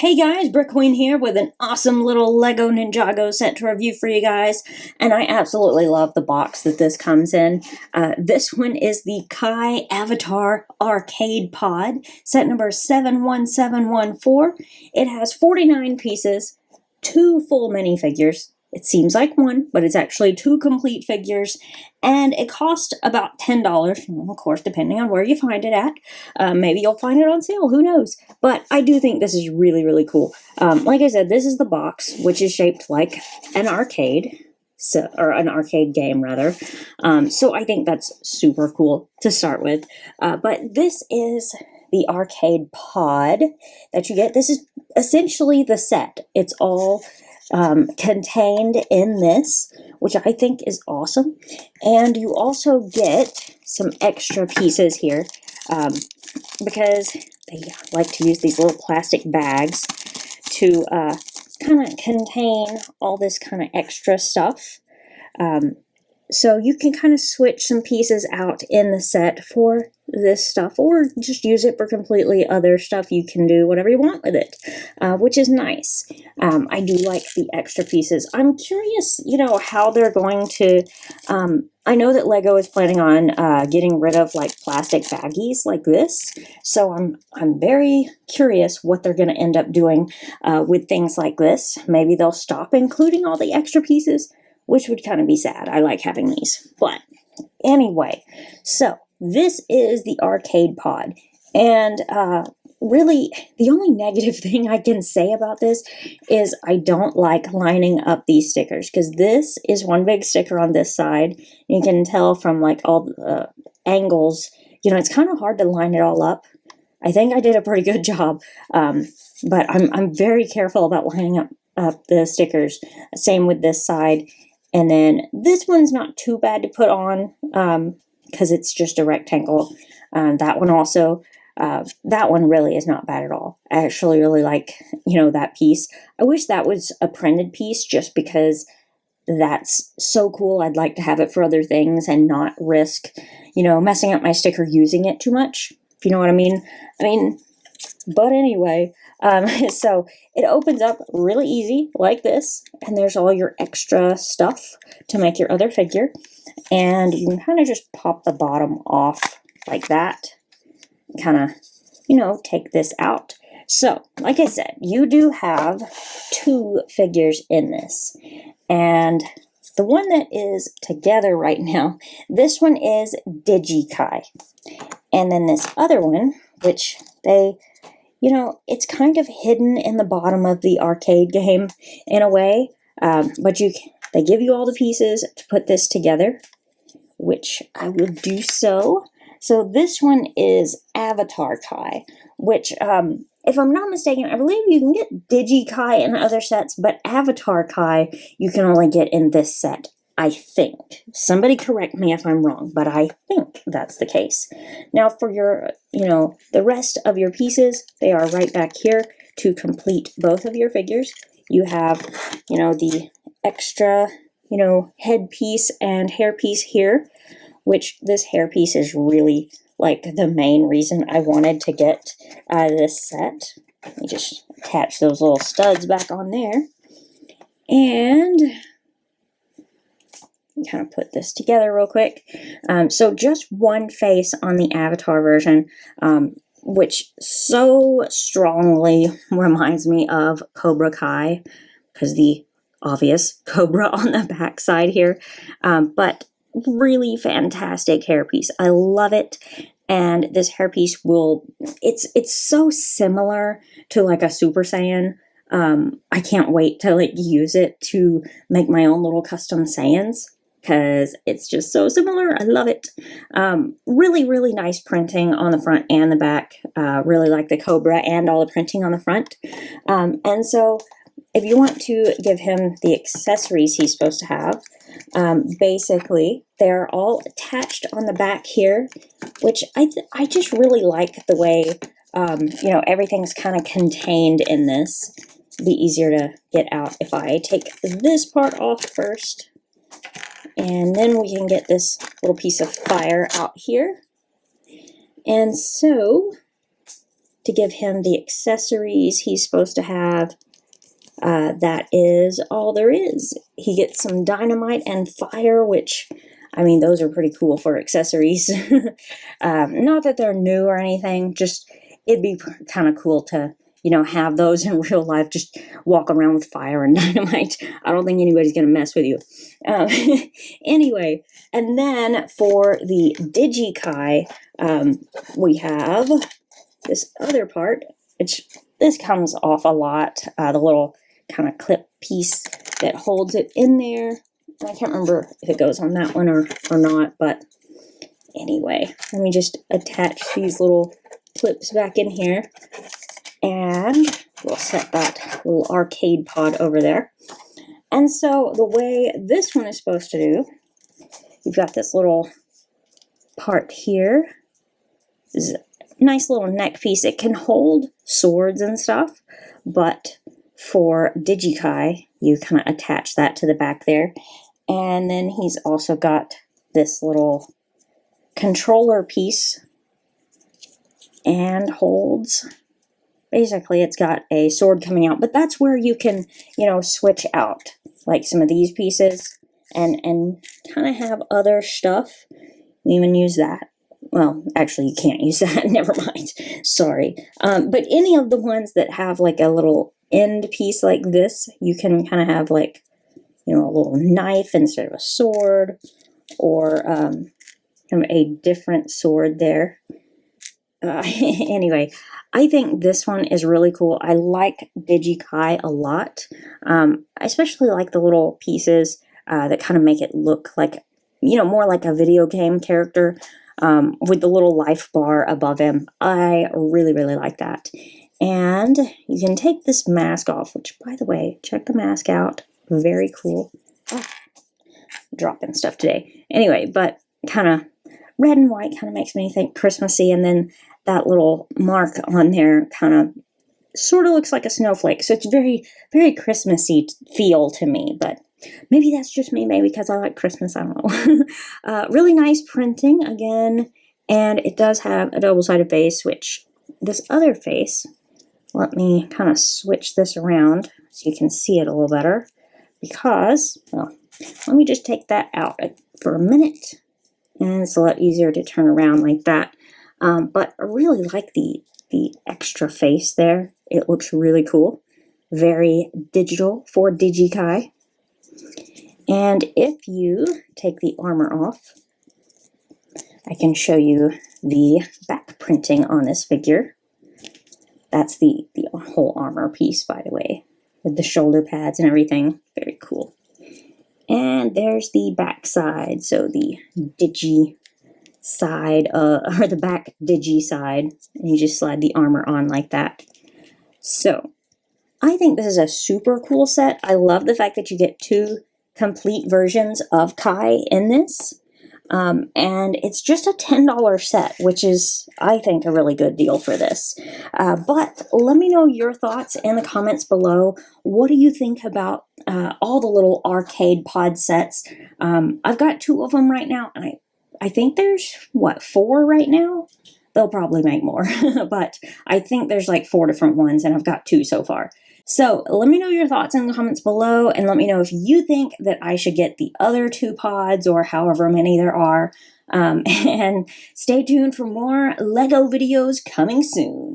Hey guys, BrickQueen here with an awesome little Lego Ninjago set to review for you guys, and I absolutely love the box that this comes in. This one is the Kai Avatar Arcade Pod, set number 71714. It has 49 pieces, 2 full minifigures. It seems like one, but it's actually 2 complete figures, and it cost about $10, of course, depending on where you find it at. Maybe you'll find it on sale, who knows? But I do think this is really, really cool. Like I said, this is the box, which is shaped like an arcade, or an arcade game, rather. So I think that's super cool to start with. But this is the arcade pod that you get. This is essentially the set. It's all contained in this, which I think is awesome. And you also get some extra pieces here because they like to use these little plastic bags to kind of contain all this kind of extra stuff. So you can kind of switch some pieces out in the set for this stuff, or just use it for completely other stuff. You can do whatever you want with it, which is nice. I do like the extra pieces. I'm curious, how they're going to, I know that Lego is planning on getting rid of like plastic baggies like this, so I'm very curious what they're going to end up doing with things like this. Maybe they'll stop including all the extra pieces, which would kind of be sad. I like having these. But anyway, so this is the arcade pod. And really, the only negative thing I can say about this is I don't like lining up these stickers, because this is one big sticker on this side. You can tell from like all the angles, it's kind of hard to line it all up. I think I did a pretty good job, but I'm very careful about lining up the stickers. Same with this side. And then this one's not too bad to put on because it's just a rectangle. That one also, that one really is not bad at all. I actually really like, that piece. I wish that was a printed piece just because that's so cool. I'd like to have it for other things and not risk, messing up my sticker using it too much, if you know what I mean. But anyway, so it opens up really easy like this, and there's all your extra stuff to make your other figure, and you can kind of just pop the bottom off like that, kind of, take this out. So, like I said, you do have 2 figures in this, and the one that is together right now, this one is DigiKai, and then this other one, which they... it's kind of hidden in the bottom of the arcade game in a way, but they give you all the pieces to put this together, which I will do so. So this one is Avatar Kai, which, if I'm not mistaken, I believe you can get Digi-Kai in other sets, but Avatar Kai you can only get in this set, I think. Somebody correct me if I'm wrong, but I think that's the case. Now for your, the rest of your pieces, they are right back here to complete both of your figures. You have, the extra, headpiece and hairpiece here, which this hairpiece is really like the main reason I wanted to get this set. Let me just attach those little studs back on there. And kind of put this together real quick. So just one face on the Avatar version, which so strongly reminds me of Cobra Kai, because the obvious Cobra on the back side here. But really fantastic hairpiece. I love it. And this hairpiece it's so similar to like a Super Saiyan. I can't wait to use it to make my own little custom Saiyans, because it's just so similar. I love it. Really, really nice printing on the front and the back. Really like the Cobra and all the printing on the front. And so if you want to give him the accessories he's supposed to have, basically they're all attached on the back here, which I just really like the way, everything's kind of contained in this. It'd be easier to get out if I take this part off first. And then we can get this little piece of fire out here. And so to give him the accessories he's supposed to have. That is all there is. He gets some dynamite and fire, which, I mean, those are pretty cool for accessories. Not that they're new or anything, just it'd be kind of cool to, you know, have those in real life, just walk around with fire and dynamite. I don't think anybody's going to mess with you. Anyway, and then for the Digikai, we have this other part. This comes off a lot, the little kind of clip piece that holds it in there. I can't remember if it goes on that one or not, but anyway, let me just attach these little clips back in here, and we'll set that little arcade pod over there. And so the way this one is supposed to do, you've got this little part here. This is a nice little neck piece. It can hold swords and stuff, but for Digikai, you kind of attach that to the back there. And then he's also got this little controller piece and holds, basically it's got a sword coming out, but that's where you can, you know, switch out like some of these pieces and kind of have other stuff. You even use that. Well, actually you can't use that. Never mind. Sorry. But any of the ones that have like a little end piece like this, you can kind of have like, you know, a little knife instead of a sword, or a different sword there. Anyway, I think this one is really cool. I like Digikai a lot. I especially like the little pieces that kind of make it look like, you know, more like a video game character, with the little life bar above him. I really, really like that. And you can take this mask off, which, by the way, check the mask out. Very cool. Oh, dropping stuff today. Anyway, but kind of red and white kind of makes me think Christmassy, and then that little mark on there kind of sort of looks like a snowflake. So it's very, very Christmassy feel to me, but maybe that's just me, maybe because I like Christmas, I don't know. Really nice printing again, and it does have a double-sided face, which this other face, let me kind of switch this around so you can see it a little better, because, well, let me just take that out for a minute, and it's a lot easier to turn around like that. But I really like the extra face there. It looks really cool. Very digital for Digikai. And if you take the armor off, I can show you the back printing on this figure. That's the whole armor piece, by the way, with the shoulder pads and everything. Very cool. And there's the back side, so the Digi side, or the back Digi side, and you just slide the armor on like that. So, I think this is a super cool set. I love the fact that you get two complete versions of Kai in this. And it's just a $10 set, which is, I think, a really good deal for this. But let me know your thoughts in the comments below. What do you think about all the little arcade pod sets? I've got 2 of them right now, and I think there's, 4 right now? They'll probably make more, but I think there's like 4 different ones, and I've got 2 so far. So let me know your thoughts in the comments below, and let me know if you think that I should get the other 2 pods, or however many there are. And stay tuned for more LEGO videos coming soon.